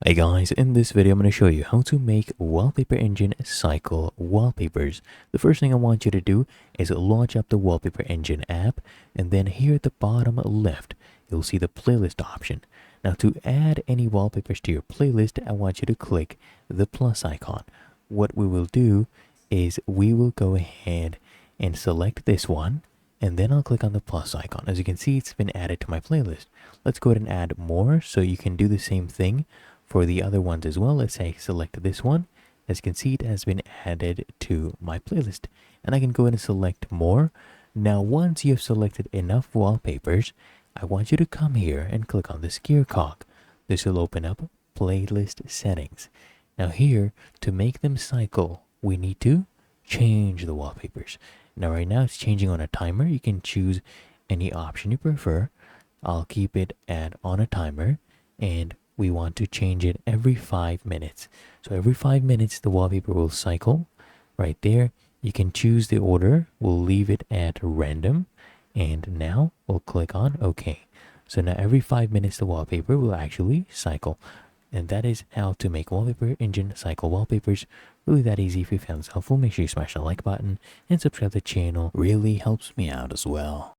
Hey guys, in this video I'm going to show you how to make Wallpaper Engine cycle wallpapers. The first thing I want you to do is launch up the Wallpaper Engine app, and then here at the bottom left you'll see the playlist option. Now to add any wallpapers to your playlist, I want you to click the plus icon. What we will do is we will go ahead and select this one, and then I'll click on the plus icon. As you can see, it's been added to my playlist. Let's go ahead and add more so you can do the same thing for the other ones as well. Let's say select this one. As you can see, it has been added to my playlist, and I can go ahead and select more. Now once you have selected enough wallpapers, I want you to come here and click on this gear cog. This will open up playlist settings. Now here, to make them cycle, we need to change the wallpapers. Now right now it's changing on a timer. You can choose any option you prefer. I'll keep it at on a timer, and we want to change it every 5 minutes. So every 5 minutes the wallpaper will cycle. Right there, you can choose the order. We'll leave it at random, and now we'll click on OK. So now every 5 minutes the wallpaper will actually cycle. And that is how to make Wallpaper Engine cycle wallpapers. Really that easy. If you found this helpful, make sure you smash the like button and subscribe to the channel. Really helps me out as well.